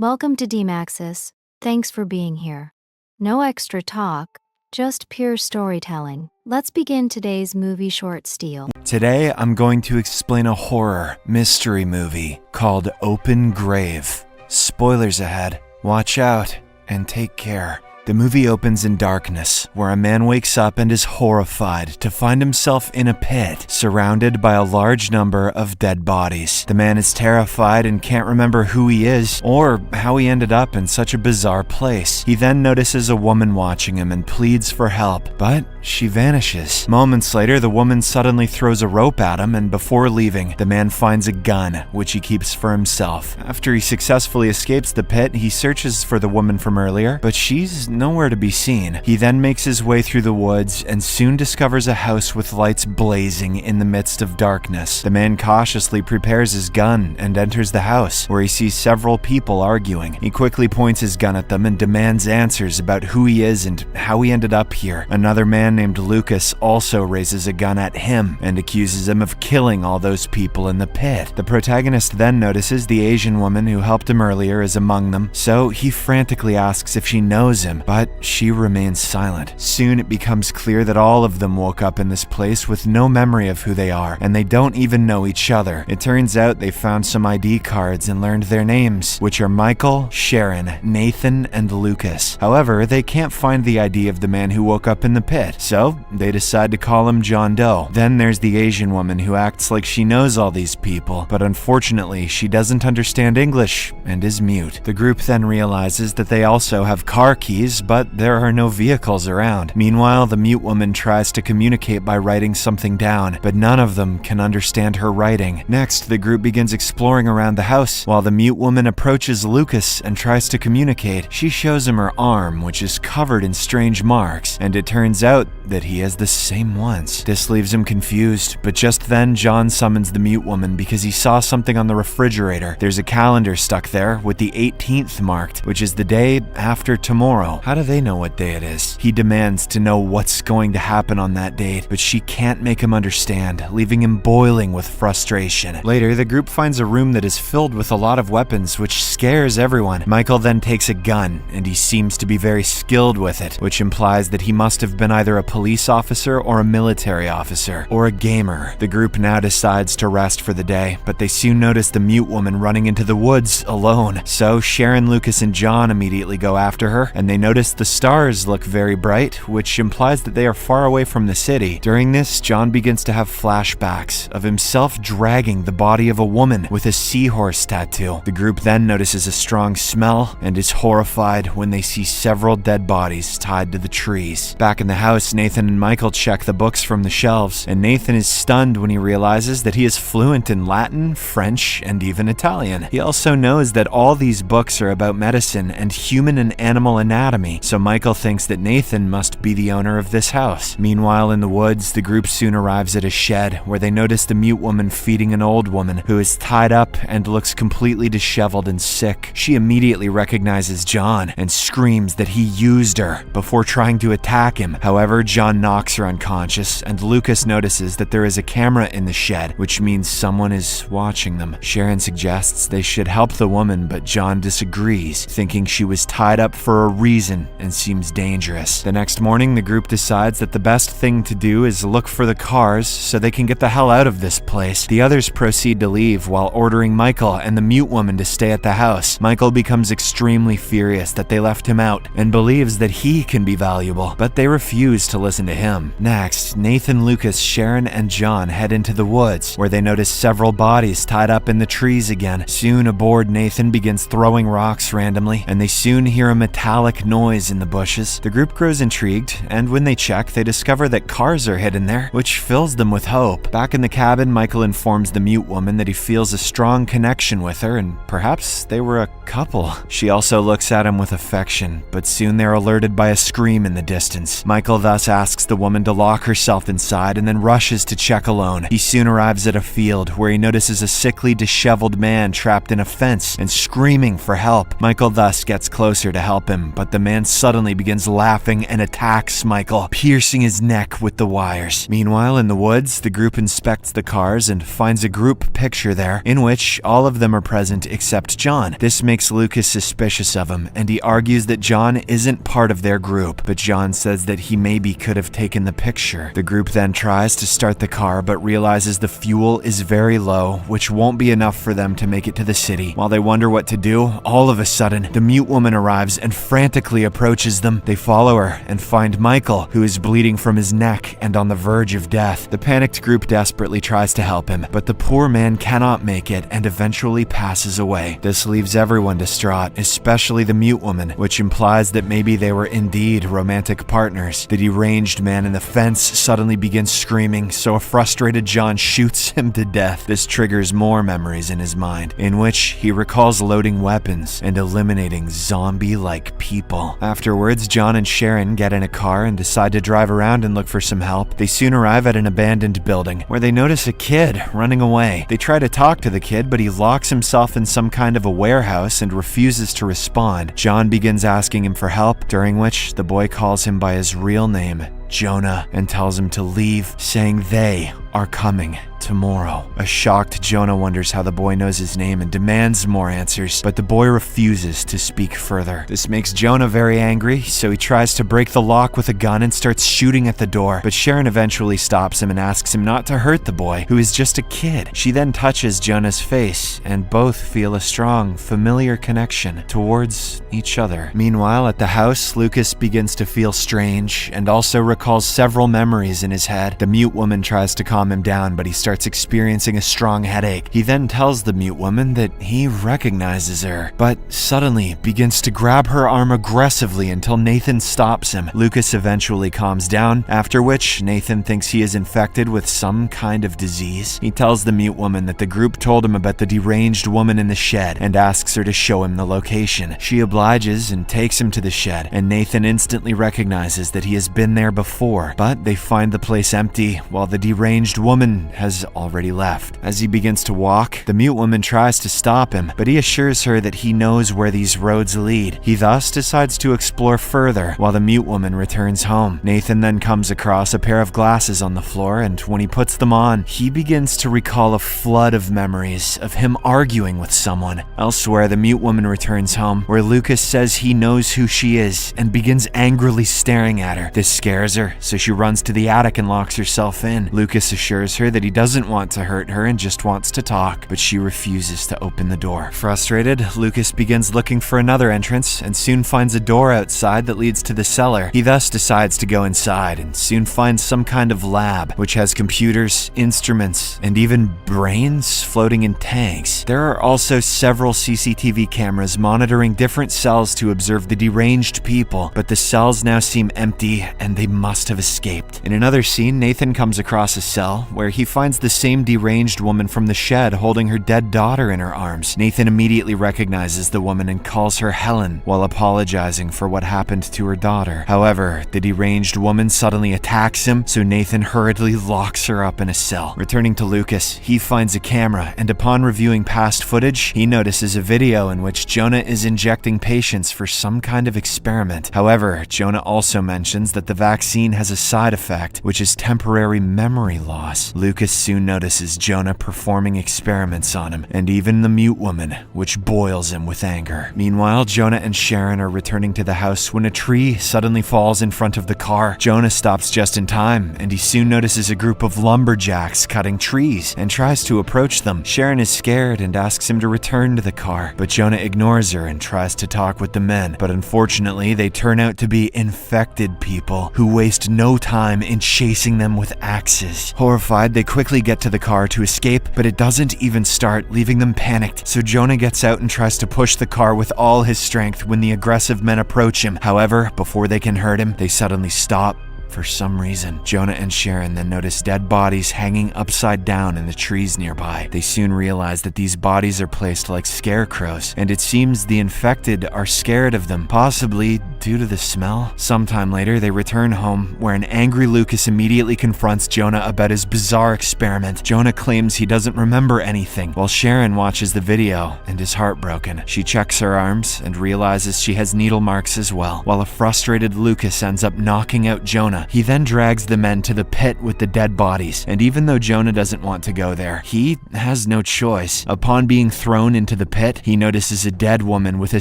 Welcome to DMAXUS. Thanks for being here. No extra talk, just pure storytelling. Let's begin today's movie short steal. Today, I'm going to explain a horror mystery movie called Open Grave. Spoilers ahead. Watch out and take care. The movie opens in darkness, where a man wakes up and is horrified to find himself in a pit, surrounded by a large number of dead bodies. The man is terrified and can't remember who he is or how he ended up in such a bizarre place. He then notices a woman watching him and pleads for help, but she vanishes. Moments later, the woman suddenly throws a rope at him, and before leaving, the man finds a gun, which he keeps for himself. After he successfully escapes the pit, he searches for the woman from earlier, but she's nowhere to be seen. He then makes his way through the woods and soon discovers a house with lights blazing in the midst of darkness. The man cautiously prepares his gun and enters the house, where he sees several people arguing. He quickly points his gun at them and demands answers about who he is and how he ended up here. Another man named Lucas also raises a gun at him and accuses him of killing all those people in the pit. The protagonist then notices the Asian woman who helped him earlier is among them, so he frantically asks if she knows him, but she remains silent. Soon it becomes clear that all of them woke up in this place with no memory of who they are, and they don't even know each other. It turns out they found some ID cards and learned their names, which are Michael, Sharon, Nathan, and Lucas. However, they can't find the ID of the man who woke up in the pit, so they decide to call him John Doe. Then there's the Asian woman who acts like she knows all these people, but unfortunately she doesn't understand English and is mute. The group then realizes that they also have car keys, but there are no vehicles around. Meanwhile, the mute woman tries to communicate by writing something down, but none of them can understand her writing. Next, the group begins exploring around the house. While the mute woman approaches Lucas and tries to communicate, she shows him her arm, which is covered in strange marks, and it turns out that he has the same ones. This leaves him confused, but just then John summons the mute woman because he saw something on the refrigerator. There's a calendar stuck there with the 18th marked, which is the day after tomorrow. How do they know what day it is? He demands to know what's going to happen on that date, but she can't make him understand, leaving him boiling with frustration. Later, the group finds a room that is filled with a lot of weapons, which scares everyone. Michael then takes a gun, and he seems to be very skilled with it, which implies that he must have been either a police officer or a military officer, or a gamer. The group now decides to rest for the day, but they soon notice the mute woman running into the woods alone. So Sharon, Lucas, and John immediately go after her, and they notice the stars look very bright, which implies that they are far away from the city. During this, John begins to have flashbacks of himself dragging the body of a woman with a seahorse tattoo. The group then notices a strong smell and is horrified when they see several dead bodies tied to the trees. Back in the house, Nathan and Michael check the books from the shelves, and Nathan is stunned when he realizes that he is fluent in Latin, French, and even Italian. He also knows that all these books are about medicine and human and animal anatomy, so Michael thinks that Nathan must be the owner of this house. Meanwhile, in the woods, the group soon arrives at a shed where they notice the mute woman feeding an old woman who is tied up and looks completely disheveled and sick. She immediately recognizes John and screams that he used her before trying to attack him. However, John knocks her unconscious, and Lucas notices that there is a camera in the shed, which means someone is watching them. Sharon suggests they should help the woman, but John disagrees, thinking she was tied up for a reason and seems dangerous. The next morning, the group decides that the best thing to do is look for the cars so they can get the hell out of this place. The others proceed to leave while ordering Michael and the mute woman to stay at the house. Michael becomes extremely furious that they left him out and believes that he can be valuable, but they refuse to listen to him. Next, Nathan, Lucas, Sharon, and John head into the woods, where they notice several bodies tied up in the trees again. Soon, a bored Nathan begins throwing rocks randomly, and they soon hear a metallic noise in the bushes. The group grows intrigued, and when they check, they discover that cars are hidden there, which fills them with hope. Back in the cabin, Michael informs the mute woman that he feels a strong connection with her, and perhaps they were a couple. She also looks at him with affection, but soon they're alerted by a scream in the distance. Michael thus thus asks the woman to lock herself inside and then rushes to check alone. He soon arrives at a field where he notices a sickly, disheveled man trapped in a fence and screaming for help. Michael thus gets closer to help him, but the man suddenly begins laughing and attacks Michael, piercing his neck with the wires. Meanwhile, in the woods, the group inspects the cars and finds a group picture there in which all of them are present except John. This makes Lucas suspicious of him, and he argues that John isn't part of their group, but John says that he maybe could have taken the picture. The group then tries to start the car but realizes the fuel is very low, which won't be enough for them to make it to the city. While they wonder what to do, all of a sudden, the mute woman arrives and frantically approaches them. They follow her and find Michael, who is bleeding from his neck and on the verge of death. The panicked group desperately tries to help him, but the poor man cannot make it and eventually passes away. This leaves everyone distraught, especially the mute woman, which implies that maybe they were indeed romantic partners. The deranged man in the fence suddenly begins screaming, so a frustrated John shoots him to death. This triggers more memories in his mind, in which he recalls loading weapons and eliminating zombie-like people. Afterwards, John and Sharon get in a car and decide to drive around and look for some help. They soon arrive at an abandoned building where they notice a kid running away. They try to talk to the kid, but he locks himself in some kind of a warehouse and refuses to respond. John begins asking him for help, during which the boy calls him by his real name, Jonah, and tells him to leave, saying they are coming tomorrow. A shocked Jonah wonders how the boy knows his name and demands more answers, but the boy refuses to speak further. This makes Jonah very angry, so he tries to break the lock with a gun and starts shooting at the door, but Sharon eventually stops him and asks him not to hurt the boy, who is just a kid. She then touches Jonah's face, and both feel a strong, familiar connection towards each other. Meanwhile, at the house, Lucas begins to feel strange and also recalls several memories in his head. The mute woman tries to calm him down, but he starts experiencing a strong headache. He then tells the mute woman that he recognizes her, but suddenly begins to grab her arm aggressively until Nathan stops him. Lucas eventually calms down, after which Nathan thinks he is infected with some kind of disease. He tells the mute woman that the group told him about the deranged woman in the shed and asks her to show him the location. She obliges and takes him to the shed, and Nathan instantly recognizes that he has been there before, but they find the place empty while the deranged woman has already left. As he begins to walk, the mute woman tries to stop him, but he assures her that he knows where these roads lead. He thus decides to explore further while the mute woman returns home. Nathan then comes across a pair of glasses on the floor, and when he puts them on, he begins to recall a flood of memories of him arguing with someone. Elsewhere, the mute woman returns home, where Lucas says he knows who she is and begins angrily staring at her. This scares her, so she runs to the attic and locks herself in. Lucas assures her that he doesn't want to hurt her and just wants to talk, but she refuses to open the door. Frustrated, Lucas begins looking for another entrance and soon finds a door outside that leads to the cellar. He thus decides to go inside and soon finds some kind of lab, which has computers, instruments, and even brains floating in tanks. There are also several CCTV cameras monitoring different cells to observe the deranged people, but the cells now seem empty and they must have escaped. In another scene, Nathan comes across a cell where he finds the same deranged woman from the shed holding her dead daughter in her arms. Nathan immediately recognizes the woman and calls her Helen while apologizing for what happened to her daughter. However, the deranged woman suddenly attacks him, so Nathan hurriedly locks her up in a cell. Returning to Lucas, he finds a camera, and upon reviewing past footage, he notices a video in which Jonah is injecting patients for some kind of experiment. However, Jonah also mentions that the vaccine has a side effect, which is temporary memory loss. Lucas soon notices Jonah performing experiments on him, and even the mute woman, which boils him with anger. Meanwhile, Jonah and Sharon are returning to the house when a tree suddenly falls in front of the car. Jonah stops just in time, and he soon notices a group of lumberjacks cutting trees and tries to approach them. Sharon is scared and asks him to return to the car, but Jonah ignores her and tries to talk with the men. But unfortunately, they turn out to be infected people who waste no time in chasing them with axes. Horrified, they quickly get to the car to escape, but it doesn't even start, leaving them panicked. So Jonah gets out and tries to push the car with all his strength when the aggressive men approach him. However, before they can hurt him, they suddenly stop for some reason. Jonah and Sharon then notice dead bodies hanging upside down in the trees nearby. They soon realize that these bodies are placed like scarecrows, and it seems the infected are scared of them, possibly due to the smell. Sometime later, they return home, where an angry Lucas immediately confronts Jonah about his bizarre experiment. Jonah claims he doesn't remember anything, while Sharon watches the video and is heartbroken. She checks her arms and realizes she has needle marks as well, while a frustrated Lucas ends up knocking out Jonah. He then drags the men to the pit with the dead bodies, and even though Jonah doesn't want to go there, he has no choice. Upon being thrown into the pit, he notices a dead woman with a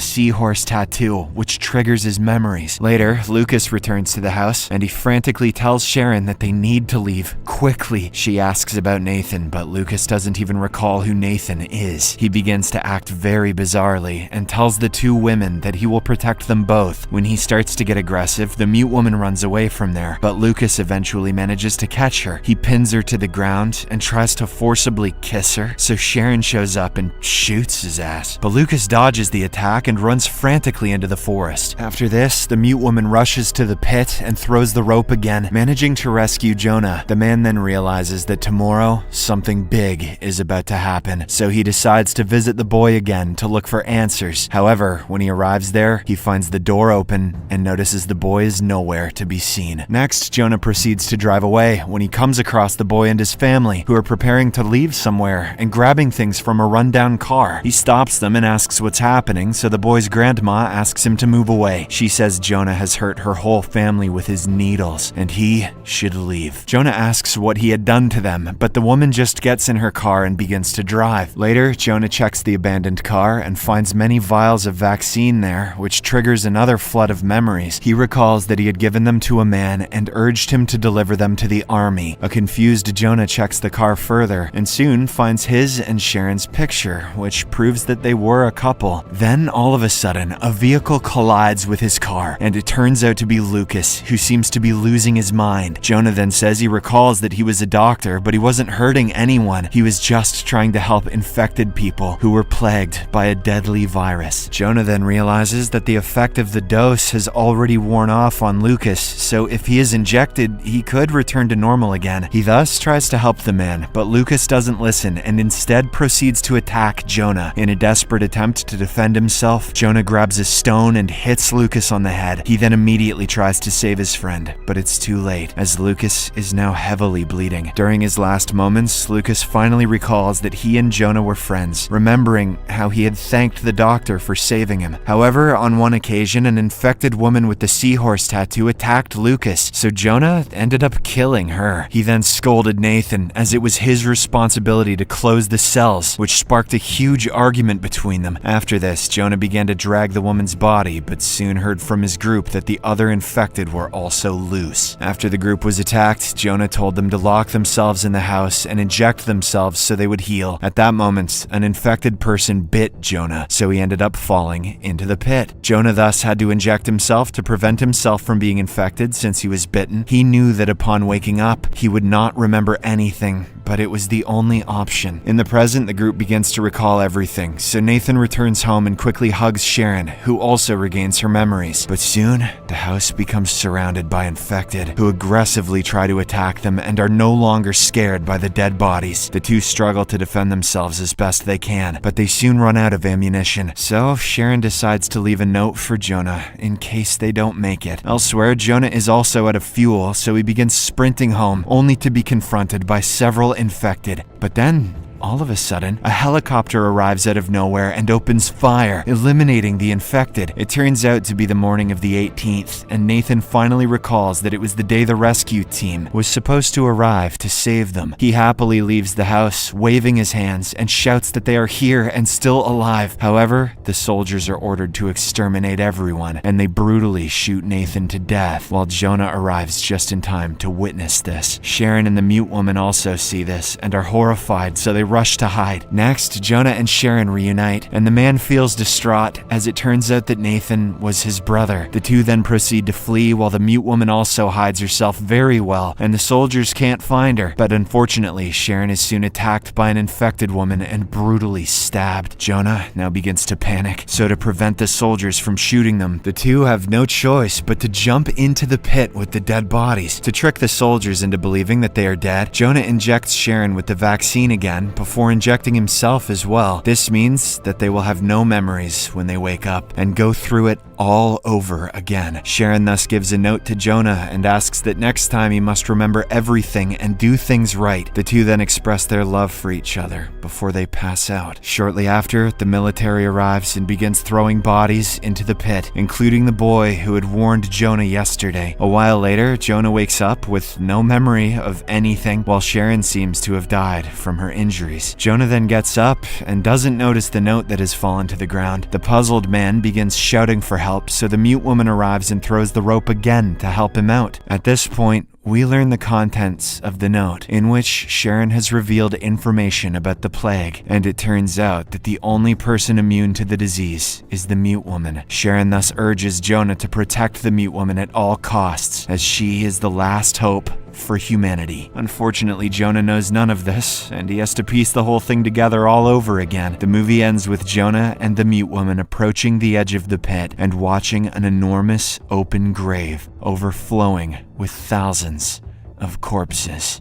seahorse tattoo, which triggers his memories. Later, Lucas returns to the house, and he frantically tells Sharon that they need to leave quickly. She asks about Nathan, but Lucas doesn't even recall who Nathan is. He begins to act very bizarrely and tells the two women that he will protect them both. When he starts to get aggressive, the mute woman runs away from there, but Lucas eventually manages to catch her. He pins her to the ground and tries to forcibly kiss her, so Sharon shows up and shoots his ass. But Lucas dodges the attack and runs frantically into the forest. After this, the mute woman rushes to the pit and throws the rope again, managing to rescue Jonah. The man then realizes that tomorrow, something big is about to happen, so he decides to visit the boy again to look for answers. However, when he arrives there, he finds the door open and notices the boy is nowhere to be seen. Next, Jonah proceeds to drive away when he comes across the boy and his family, who are preparing to leave somewhere and grabbing things from a rundown car. He stops them and asks what's happening, so the boy's grandma asks him to move away. She says Jonah has hurt her whole family with his needles, and he should leave. Jonah asks what he had done to them, but the woman just gets in her car and begins to drive. Later, Jonah checks the abandoned car and finds many vials of vaccine there, which triggers another flood of memories. He recalls that he had given them to a man and urged him to deliver them to the army. A confused Jonah checks the car further and soon finds his and Sharon's picture, which proves that they were a couple. Then, all of a sudden, a vehicle collides with his car, and it turns out to be Lucas, who seems to be losing his mind. Jonah then says he recalls that he was a doctor, but he wasn't hurting anyone. He was just trying to help infected people who were plagued by a deadly virus. Jonah then realizes that the effect of the dose has already worn off on Lucas, so if he is injected, he could return to normal again. He thus tries to help the man, but Lucas doesn't listen and instead proceeds to attack Jonah. In a desperate attempt to defend himself, Jonah grabs a stone and hits Lucas on the head. He then immediately tries to save his friend, but it's too late, as Lucas is now heavily bleeding. During his last moments, Lucas finally recalls that he and Jonah were friends, remembering how he had thanked the doctor for saving him. However, on one occasion, an infected woman with the seahorse tattoo attacked Lucas, so Jonah ended up killing her. He then scolded Nathan, as it was his responsibility to close the cells, which sparked a huge argument between them. After this, Jonah began to drag the woman's body, but soon heard from his group that the other infected were also loose. After the group was attacked, Jonah told them to lock themselves in the house and inject themselves so they would heal. At that moment, an infected person bit Jonah, so he ended up falling into the pit. Jonah thus had to inject himself to prevent himself from being infected since he was bitten. He knew that upon waking up, he would not remember anything, but it was the only option. In the present, the group begins to recall everything, so Nathan returns home and quickly hugs Sharon, who also regains her memories. But soon, the house becomes surrounded by infected, who aggressively try to attack them and are no longer scared by the dead bodies. The two struggle to defend themselves as best they can, but they soon run out of ammunition, so Sharon decides to leave a note for Jonah in case they don't make it. Elsewhere, Jonah is also out of fuel, so he begins sprinting home, only to be confronted by several infected. But then, all of a sudden, a helicopter arrives out of nowhere and opens fire, eliminating the infected. It turns out to be the morning of the 18th, and Nathan finally recalls that it was the day the rescue team was supposed to arrive to save them. He happily leaves the house, waving his hands, and shouts that they are here and still alive. However, the soldiers are ordered to exterminate everyone, and they brutally shoot Nathan to death, while Jonah arrives just in time to witness this. Sharon and the mute woman also see this and are horrified, so they rush to hide. Next, Jonah and Sharon reunite, and the man feels distraught as it turns out that Nathan was his brother. The two then proceed to flee while the mute woman also hides herself very well, and the soldiers can't find her. But unfortunately, Sharon is soon attacked by an infected woman and brutally stabbed. Jonah now begins to panic, so to prevent the soldiers from shooting them, the two have no choice but to jump into the pit with the dead bodies. To trick the soldiers into believing that they are dead, Jonah injects Sharon with the vaccine again before injecting himself as well. This means that they will have no memories when they wake up and go through it all over again. Sharon thus gives a note to Jonah and asks that next time he must remember everything and do things right. The two then express their love for each other before they pass out. Shortly after, the military arrives and begins throwing bodies into the pit, including the boy who had warned Jonah yesterday. A while later, Jonah wakes up with no memory of anything, while Sharon seems to have died from her injuries. Jonah then gets up and doesn't notice the note that has fallen to the ground. The puzzled man begins shouting for help, so the mute woman arrives and throws the rope again to help him out. At this point, we learn the contents of the note, in which Sharon has revealed information about the plague, and it turns out that the only person immune to the disease is the mute woman. Sharon thus urges Jonah to protect the mute woman at all costs, as she is the last hope for humanity. Unfortunately, Jonah knows none of this, and he has to piece the whole thing together all over again. The movie ends with Jonah and the mute woman approaching the edge of the pit and watching an enormous open grave overflowing with thousands of corpses.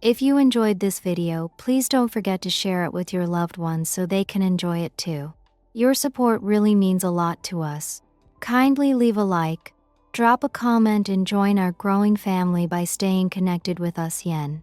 If you enjoyed this video, please don't forget to share it with your loved ones so they can enjoy it too. Your support really means a lot to us. Kindly leave a like, drop a comment and join our growing family by staying connected with us yen.